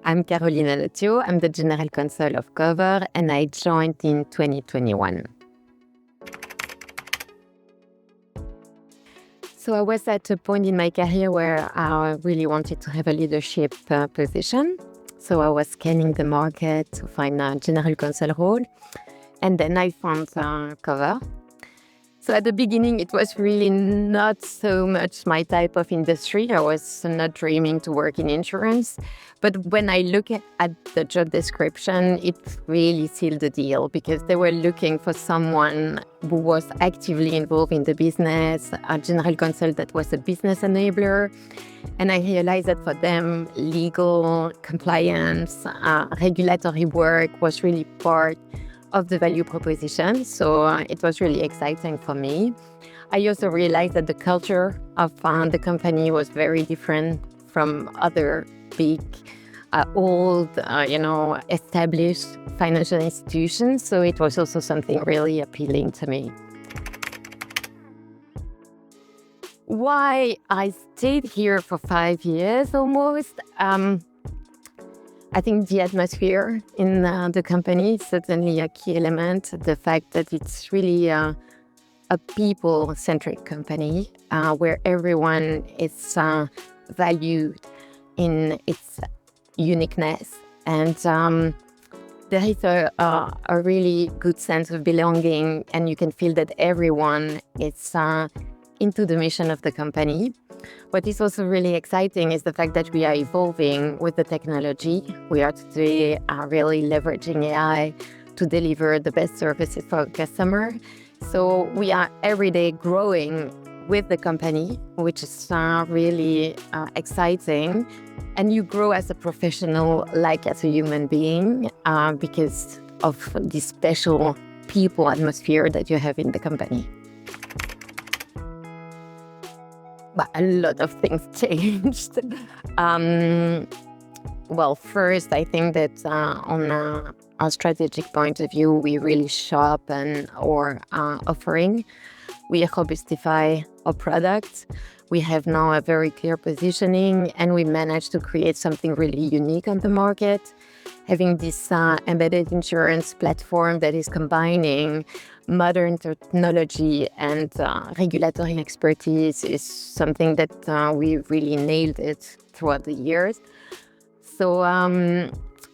I'm Caroline Hanotiau. I'm the General Counsel of Qover, and I joined in 2021. So I was at a point in my career where I really wanted to have a leadership position. So I was scanning the market to find a General Counsel role, and then I found Qover. So at the beginning, it was really not so much my type of industry. I was not dreaming to work in insurance. But when I look at the job description, it really sealed the deal because they were looking for someone who was actively involved in the business, a general counsel that was a business enabler. And I realized that for them, legal, compliance, regulatory work was really part of the value proposition. So it was really exciting for me. I also realized that the culture of the company was very different from other big, old, established financial institutions. So it was also something really appealing to me. Why I stayed here for 5 years almost? I think the atmosphere in the company is certainly a key element. The fact that it's really a people-centric company where everyone is valued in its uniqueness. And there is a really good sense of belonging, and you can feel that everyone is into the mission of the company. What is also really exciting is the fact that we are evolving with the technology. We are today really leveraging AI to deliver the best services for our customer. So we are every day growing with the company, which is really exciting. And you grow as a professional, like as a human being, because of the special people atmosphere that you have in the company. But a lot of things changed. Well, first, I think that on a strategic point of view, we really sharpen our offering. We robustify our products. We have now a very clear positioning, and we managed to create something really unique on the market. Having this embedded insurance platform that is combining modern technology and regulatory expertise is something that we really nailed it throughout the years. So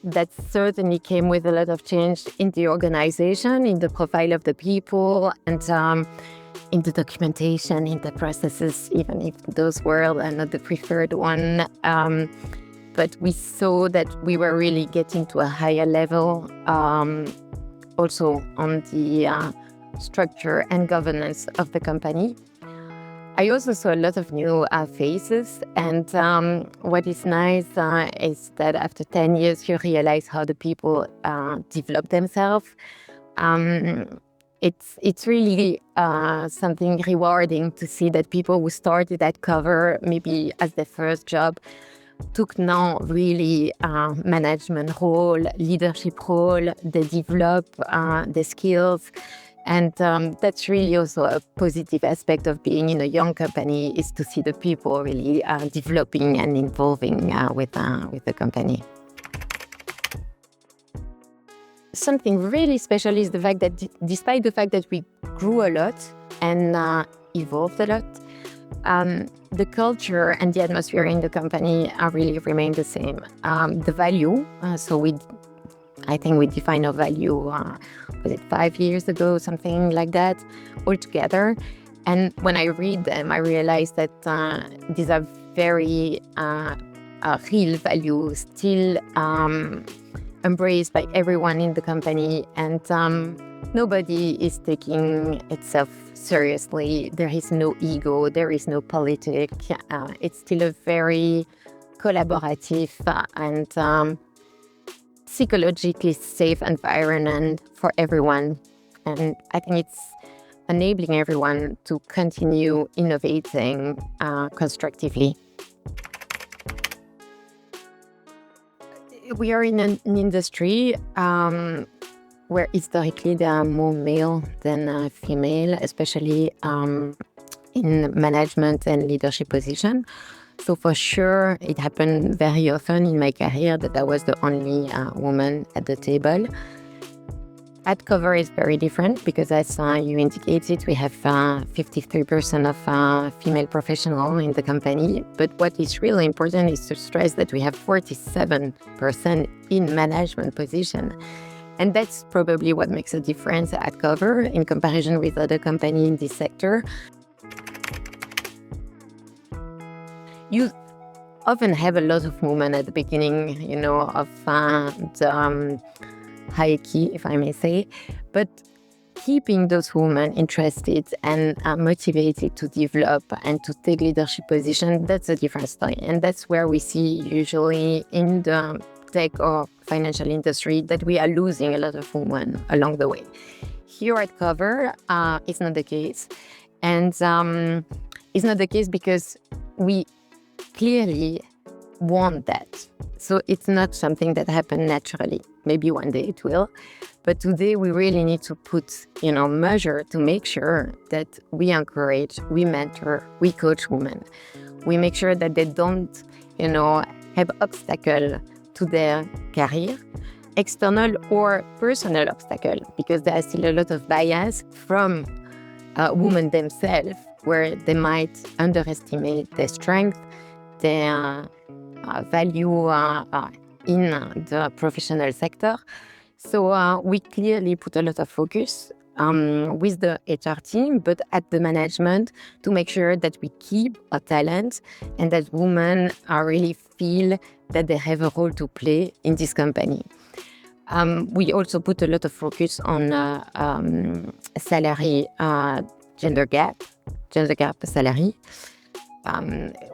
that certainly came with a lot of change in the organization, in the profile of the people, and in the documentation, in the processes, even if those were not the preferred one. But we saw that we were really getting to a higher level, also on the structure and governance of the company. I also saw a lot of new faces, and what is nice is that after 10 years, you realize how the people develop themselves. It's really something rewarding to see that people who started at Qover, maybe as their first job, took now really management role, leadership role. They develop the skills. And that's really also a positive aspect of being in a young company, is to see the people really developing and involving with the company. Something really special is the fact that despite the fact that we grew a lot and evolved a lot, the culture and the atmosphere in the company really remained the same. The value, I think we defined our value, was it 5 years ago, something like that, altogether. And when I read them, I realize that these are very real values, still embraced by everyone in the company, and nobody is taking itself seriously. There is no ego, there is no politics. It's still a very collaborative and psychologically safe environment for everyone. And I think it's enabling everyone to continue innovating constructively. We are in an industry where historically there are more male than female, especially in management and leadership position. So for sure, it happened very often in my career that I was the only woman at the table. At Qover is very different because, as you indicated, we have 53% of female professionals in the company. But what is really important is to stress that we have 47% in management position. And that's probably what makes a difference at Qover in comparison with other companies in this sector. You often have a lot of women at the beginning, of the hierarchy, if I may say, but keeping those women interested and motivated to develop and to take leadership position, that's a different story. And that's where we see usually in the tech or financial industry that we are losing a lot of women along the way. Here at Qover, it's not the case. And it's not the case because we clearly want that. So it's not something that happened naturally. Maybe one day it will. But today we really need to put, measure to make sure that we encourage, we mentor, we coach women. We make sure that they don't, have obstacle to their career, external or personal obstacle, because there is still a lot of bias from women themselves, where they might underestimate their strength, their value in the professional sector. So we clearly put a lot of focus with the HR team, but at the management, to make sure that we keep our talent and that women really feel that they have a role to play in this company. We also put a lot of focus on salary, gender gap salary.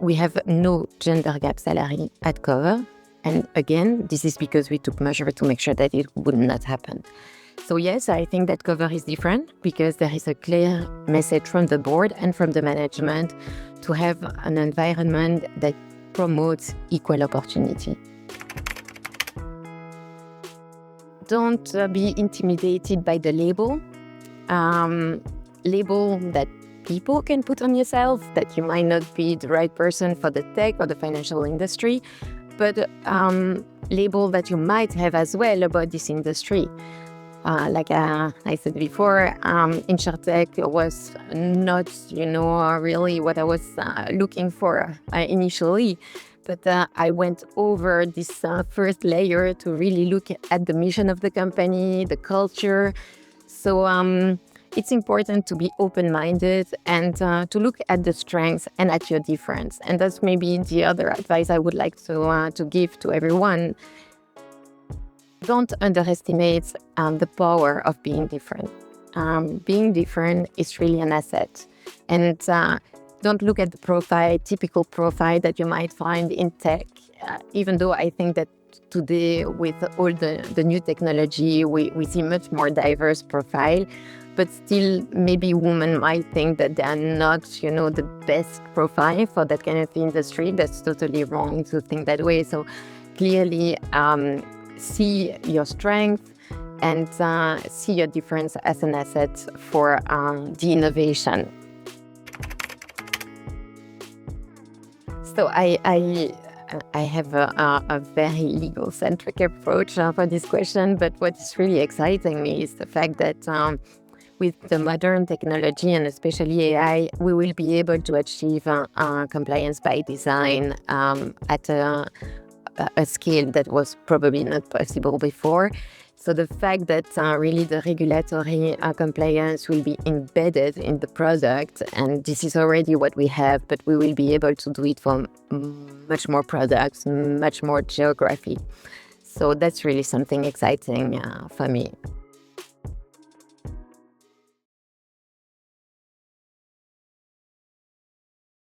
We have no gender gap salary at Qover. And again, this is because we took measure to make sure that it would not happen. So yes, I think that Qover is different because there is a clear message from the board and from the management to have an environment that promotes equal opportunity. Don't be intimidated by the label that people can put on yourself, that you might not be the right person for the tech or the financial industry, but label that you might have as well about this industry. Like I said before, insurtech was not, really what I was looking for initially. But I went over this first layer to really look at the mission of the company, the culture. So it's important to be open-minded and to look at the strengths and at your difference. And that's maybe the other advice I would like to give to everyone. Don't underestimate the power of being different. Being different is really an asset. And don't look at the typical profile that you might find in tech, even though I think that today with all the new technology, we see much more diverse profile. But still, maybe women might think that they are not, the best profile for that kind of industry. That's totally wrong to think that way. So clearly, see your strength and see your difference as an asset for the innovation. So I have a very legal-centric approach for this question, but what is really exciting me is the fact that with the modern technology and especially AI, we will be able to achieve compliance by design at a scale that was probably not possible before. So the fact that really the regulatory compliance will be embedded in the product, and this is already what we have, but we will be able to do it for much more products, much more geography. So that's really something exciting for me.